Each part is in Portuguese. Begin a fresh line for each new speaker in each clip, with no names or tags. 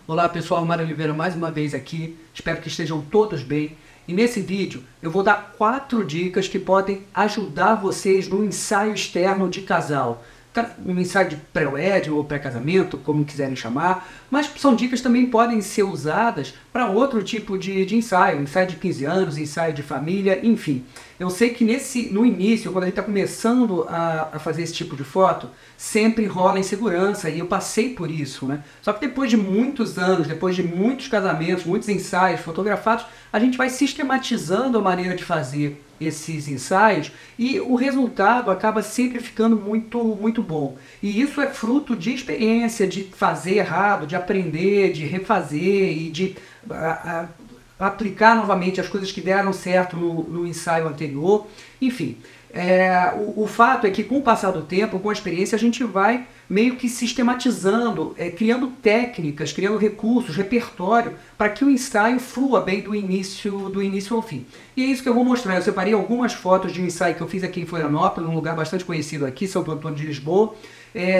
Olá pessoal, Mário Oliveira mais uma vez aqui, espero que estejam todos bem. E nesse vídeo eu vou dar 4 dicas que podem ajudar vocês no ensaio externo de casal. Um ensaio de pré-wedding ou pré-casamento, como quiserem chamar, mas são dicas que também podem ser usadas para outro tipo de ensaio de 15 anos, ensaio de família, enfim. Eu sei que no início, quando a gente está começando a fazer esse tipo de foto, sempre rola insegurança, e eu passei por isso, né? Só que depois de muitos anos, depois de muitos casamentos, muitos ensaios fotografados, a gente vai sistematizando a maneira de fazer esses ensaios e o resultado acaba sempre ficando muito bom. E isso é fruto de experiência, de fazer errado, de aprender, de refazer e de aplicar novamente as coisas que deram certo no ensaio anterior. Enfim, o fato é que com o passar do tempo, com a experiência, a gente vai meio que sistematizando, criando técnicas, criando recursos, repertório, para que o ensaio flua bem do início ao fim. E é isso que eu vou mostrar. Eu separei algumas fotos de um ensaio que eu fiz aqui em Florianópolis, num lugar bastante conhecido aqui, São Antônio de Lisboa,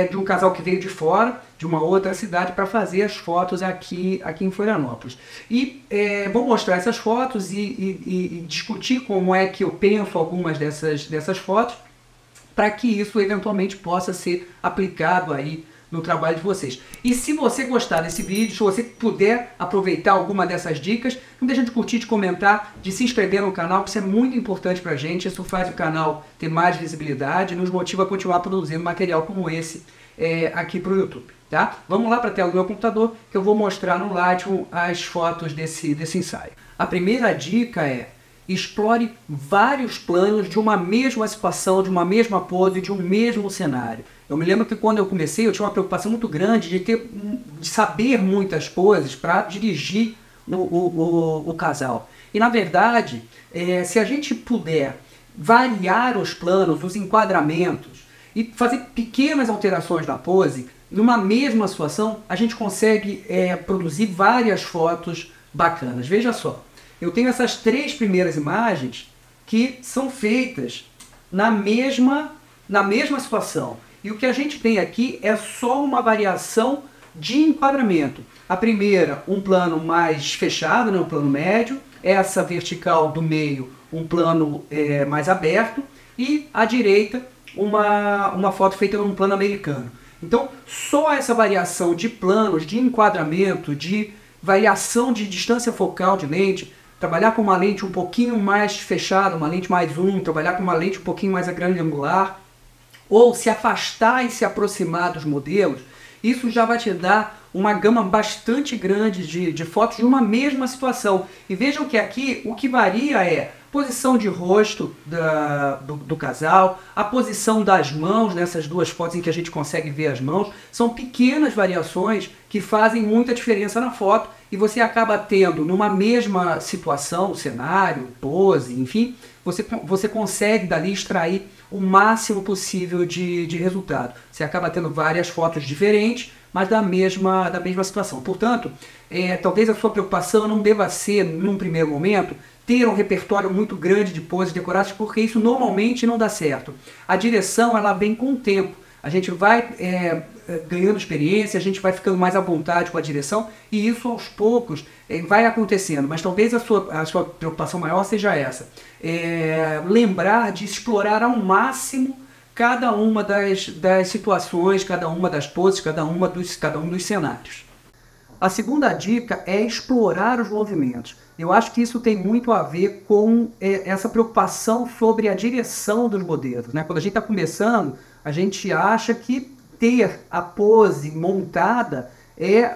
de um casal que veio de fora, de uma outra cidade, para fazer as fotos aqui em Florianópolis. E vou mostrar essas fotos e discutir como é que eu penso algumas dessas fotos, para que isso eventualmente possa ser aplicado aí no trabalho de vocês. E se você gostar desse vídeo, se você puder aproveitar alguma dessas dicas, não deixa de curtir, de comentar, de se inscrever no canal, que isso é muito importante pra gente. Isso faz o canal ter mais visibilidade e nos motiva a continuar produzindo material como esse aqui pro YouTube, tá? Vamos lá para a tela do meu computador, que eu vou mostrar no Lightroom as fotos desse ensaio. A primeira dica é: explore vários planos de uma mesma situação, de uma mesma pose, de um mesmo cenário. Eu me lembro que quando eu comecei, eu tinha uma preocupação muito grande de saber muitas coisas para dirigir o casal. E na verdade, se a gente puder variar os planos, os enquadramentos e fazer pequenas alterações na pose, numa mesma situação, a gente consegue produzir várias fotos bacanas. Veja só. Eu tenho essas 3 primeiras imagens que são feitas na mesma situação. E o que a gente tem aqui é só uma variação de enquadramento. A primeira, um plano mais fechado, né, um plano médio. Essa vertical do meio, um plano mais aberto. E à direita, uma foto feita num plano americano. Então, só essa variação de planos, de enquadramento, de variação de distância focal de lente, trabalhar com uma lente um pouquinho mais fechada, uma lente mais zoom, trabalhar com uma lente um pouquinho mais granular, ou se afastar e se aproximar dos modelos, isso já vai te dar uma gama bastante grande de fotos de uma mesma situação. E vejam que aqui o que varia é posição de rosto do casal, a posição das mãos, nessas 2 fotos em que a gente consegue ver as mãos. São pequenas variações que fazem muita diferença na foto, e você acaba tendo, numa mesma situação, cenário, pose, enfim, você consegue dali extrair o máximo possível de resultado. Você acaba tendo várias fotos diferentes, mas da mesma situação. Portanto, talvez a sua preocupação não deva ser, num primeiro momento, ter um repertório muito grande de poses decoradas, porque isso normalmente não dá certo. A direção, ela vem com o tempo. A gente vai ganhando experiência, a gente vai ficando mais à vontade com a direção, e isso aos poucos vai acontecendo. Mas talvez a sua preocupação maior seja essa. Lembrar de explorar ao máximo cada uma das situações, cada uma das poses, cada um dos cenários. A segunda dica é explorar os movimentos. Eu acho que isso tem muito a ver com essa preocupação sobre a direção dos modelos, né? Quando a gente está começando, a gente acha que ter a pose montada é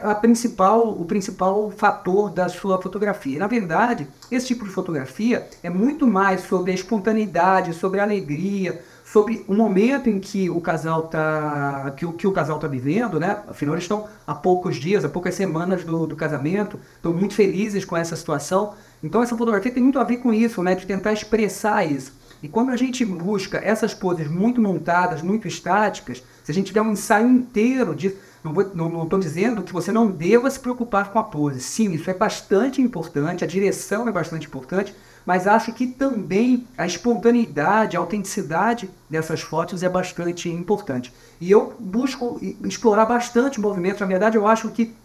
o principal fator da sua fotografia. Na verdade, esse tipo de fotografia é muito mais sobre a espontaneidade, sobre a alegria, sobre o momento em que o casal está vivendo, né? Afinal, eles estão há poucos dias, há poucas semanas do casamento, estão muito felizes com essa situação. Então essa fotografia tem muito a ver com isso, né? De tentar expressar isso. E quando a gente busca essas poses muito montadas, muito estáticas, se a gente tiver um ensaio inteiro disso, não estou dizendo que você não deva se preocupar com a pose. Sim, isso é bastante importante, a direção é bastante importante, mas acho que também a espontaneidade, a autenticidade dessas fotos é bastante importante. E eu busco explorar bastante o movimento. Na verdade, eu acho que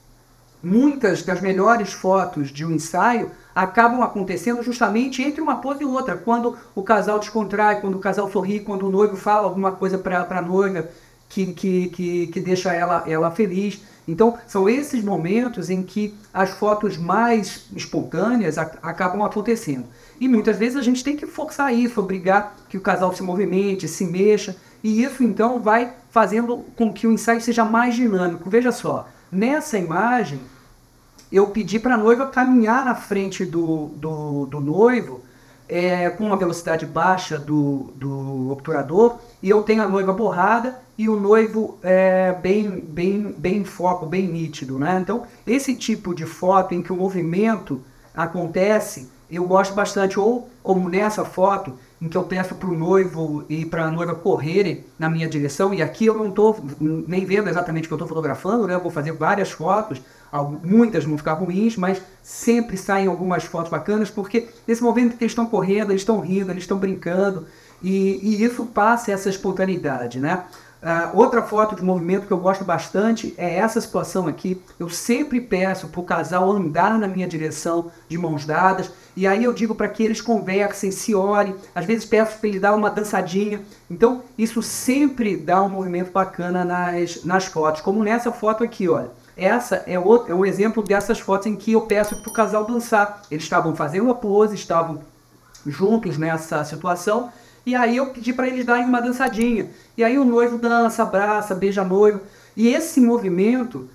muitas das melhores fotos de um ensaio acabam acontecendo justamente entre uma pose e outra, quando o casal descontrai, quando o casal sorri, quando o noivo fala alguma coisa para a noiva que deixa ela feliz. Então, são esses momentos em que as fotos mais espontâneas acabam acontecendo. E muitas vezes a gente tem que forçar isso, obrigar que o casal se movimente, se mexa, e isso então vai fazendo com que o ensaio seja mais dinâmico. Veja só, nessa imagem, eu pedi para a noiva caminhar na frente do noivo com uma velocidade baixa do obturador, e eu tenho a noiva borrada e o noivo bem em foco, bem nítido, né? Então, esse tipo de foto em que o movimento acontece, eu gosto bastante, ou como nessa foto, em que eu peço para o noivo e para a noiva correrem na minha direção, e aqui eu não estou nem vendo exatamente o que eu estou fotografando, né? Eu vou fazer várias fotos, muitas vão ficar ruins, mas sempre saem algumas fotos bacanas, porque nesse momento que eles estão correndo, eles estão rindo, eles estão brincando, e isso passa essa espontaneidade, né? Outra foto de movimento que eu gosto bastante é essa situação aqui. Eu sempre peço para o casal andar na minha direção de mãos dadas, e aí eu digo para que eles conversem, se olhem, às vezes peço para ele dar uma dançadinha. Então isso sempre dá um movimento bacana nas fotos, como nessa foto aqui, olha. Essa é um exemplo dessas fotos em que eu peço para o casal dançar. Eles estavam fazendo a pose, estavam juntos nessa situação, e aí eu pedi para eles darem uma dançadinha. E aí o noivo dança, abraça, beija a noiva. E esse movimento,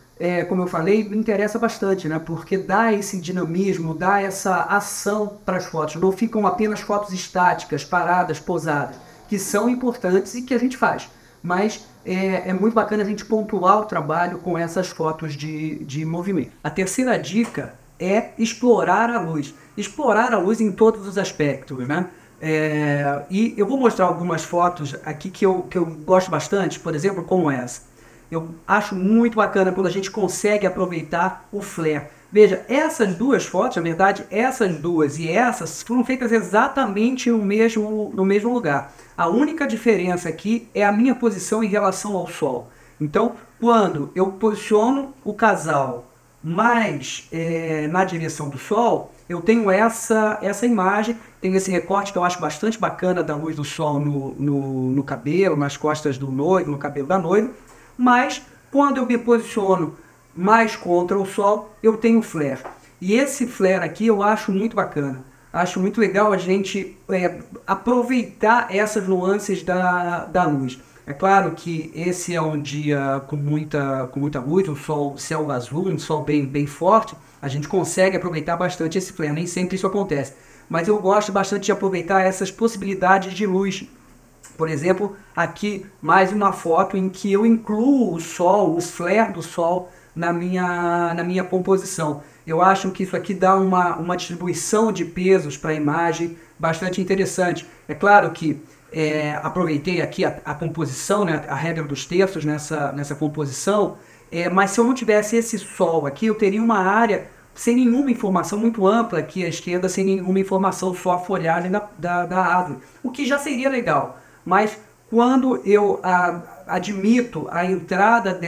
como eu falei, me interessa bastante, né? Porque dá esse dinamismo, dá essa ação para as fotos. Não ficam apenas fotos estáticas, paradas, posadas, que são importantes e que a gente faz. Mas é muito bacana a gente pontuar o trabalho com essas fotos de movimento. A terceira dica é explorar a luz. Explorar a luz em todos os aspectos, né? E eu vou mostrar algumas fotos aqui que eu gosto bastante, por exemplo, como essa. Eu acho muito bacana quando a gente consegue aproveitar o flare. Veja, essas duas fotos, na verdade, essas duas e essas foram feitas exatamente no mesmo lugar. A única diferença aqui é a minha posição em relação ao sol. Então, quando eu posiciono o casal mais na direção do sol, eu tenho essa imagem, tenho esse recorte que eu acho bastante bacana da luz do sol no cabelo, nas costas do noivo, no cabelo da noiva, mas quando eu me posiciono mais contra o sol, eu tenho flare. E esse flare aqui eu acho muito bacana. Acho muito legal a gente aproveitar essas nuances da luz. É claro que esse é um dia com muita luz, um sol, céu azul, um sol bem forte. A gente consegue aproveitar bastante esse flare, nem sempre isso acontece. Mas eu gosto bastante de aproveitar essas possibilidades de luz. Por exemplo, aqui mais uma foto em que eu incluo o sol, os flares do sol na minha composição. Eu acho que isso aqui dá uma distribuição de pesos para a imagem bastante interessante. É claro que aproveitei aqui a composição, né, a regra dos terços nessa composição, mas se eu não tivesse esse sol aqui, eu teria uma área sem nenhuma informação, muito ampla aqui à esquerda, sem nenhuma informação, só a folhagem da árvore, o que já seria legal. Mas quando eu admito a entrada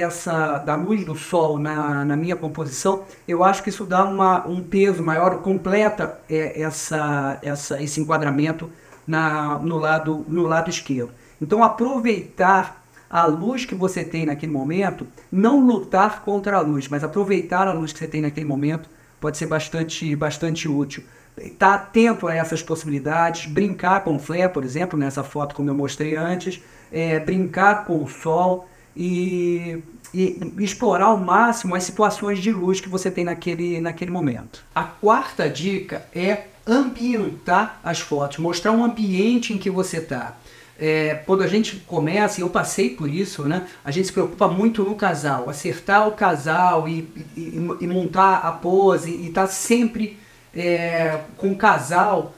da luz do sol na minha composição, eu acho que isso dá um peso maior, completa esse enquadramento no lado esquerdo. Então aproveitar a luz que você tem naquele momento, não lutar contra a luz, mas aproveitar a luz que você tem naquele momento pode ser bastante útil. Estar atento a essas possibilidades, brincar com o flare, por exemplo, nessa foto como eu mostrei antes, brincar com o sol e explorar ao máximo as situações de luz que você tem naquele momento. A quarta dica é ambientar as fotos, mostrar um ambiente em que você está. Quando a gente começa, e eu passei por isso, né, a gente se preocupa muito no casal, acertar o casal e montar a pose e estar sempre com o casal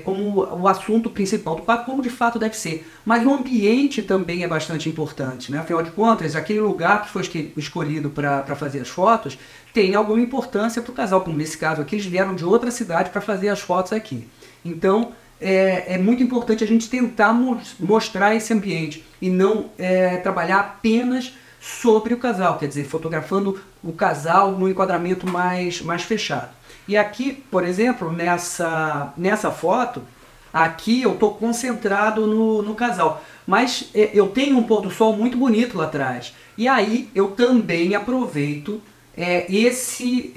como o assunto principal do quadro, como de fato deve ser. Mas o ambiente também é bastante importante, né? Afinal de contas, aquele lugar que foi escolhido para fazer as fotos tem alguma importância para o casal, como nesse caso aqui, eles vieram de outra cidade para fazer as fotos aqui. Então, é muito importante a gente tentar mostrar esse ambiente e não trabalhar apenas sobre o casal, quer dizer, fotografando o casal no enquadramento mais fechado. E aqui, por exemplo, nessa foto, aqui eu estou concentrado no casal, mas eu tenho um pôr do sol muito bonito lá atrás. E aí eu também aproveito esse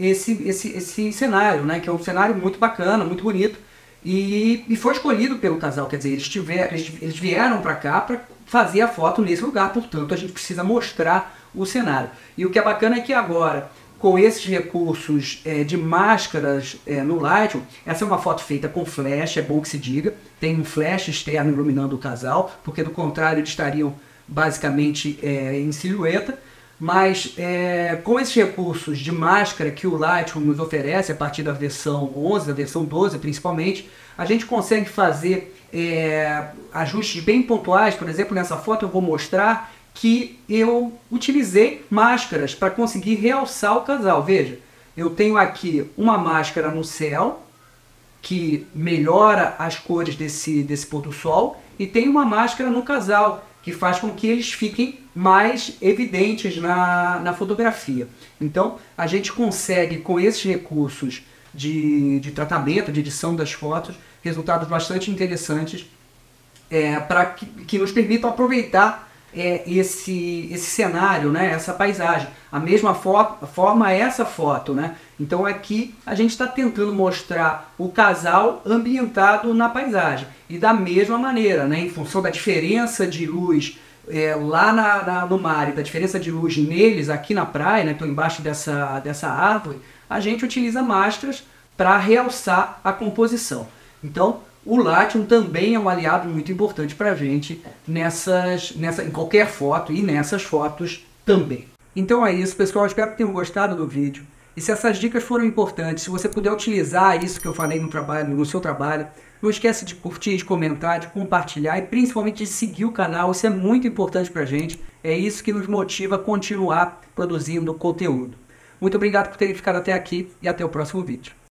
cenário, né, que é um cenário muito bacana, muito bonito, e foi escolhido pelo casal, quer dizer, eles vieram para cá para fazer a foto nesse lugar, portanto a gente precisa mostrar o cenário. E o que é bacana é que agora, com esses recursos de máscaras no Lightroom, essa é uma foto feita com flash, é bom que se diga, tem um flash externo iluminando o casal, porque do contrário eles estariam basicamente em silhueta, mas com esses recursos de máscara que o Lightroom nos oferece a partir da versão 11, da versão 12 principalmente, a gente consegue fazer ajustes bem pontuais. Por exemplo, nessa foto eu vou mostrar que eu utilizei máscaras para conseguir realçar o casal. Veja, eu tenho aqui uma máscara no céu, que melhora as cores desse pôr do sol, e tem uma máscara no casal, que faz com que eles fiquem mais evidentes na fotografia. Então, a gente consegue, com esses recursos de tratamento, de edição das fotos, resultados bastante interessantes para que nos permitam aproveitar esse cenário, né, essa paisagem. A mesma forma essa foto, né? Então aqui a gente está tentando mostrar o casal ambientado na paisagem. E da mesma maneira, né, em função da diferença de luz lá no mar e da diferença de luz neles aqui na praia, né, estou embaixo dessa árvore, a gente utiliza máscaras para realçar a composição. Então, o Lightroom também é um aliado muito importante para a gente em qualquer foto e nessas fotos também. Então é isso, pessoal. Espero que tenham gostado do vídeo. E se essas dicas foram importantes, se você puder utilizar isso que eu falei no seu trabalho, não esquece de curtir, de comentar, de compartilhar e principalmente de seguir o canal. Isso é muito importante para a gente. É isso que nos motiva a continuar produzindo conteúdo. Muito obrigado por terem ficado até aqui e até o próximo vídeo.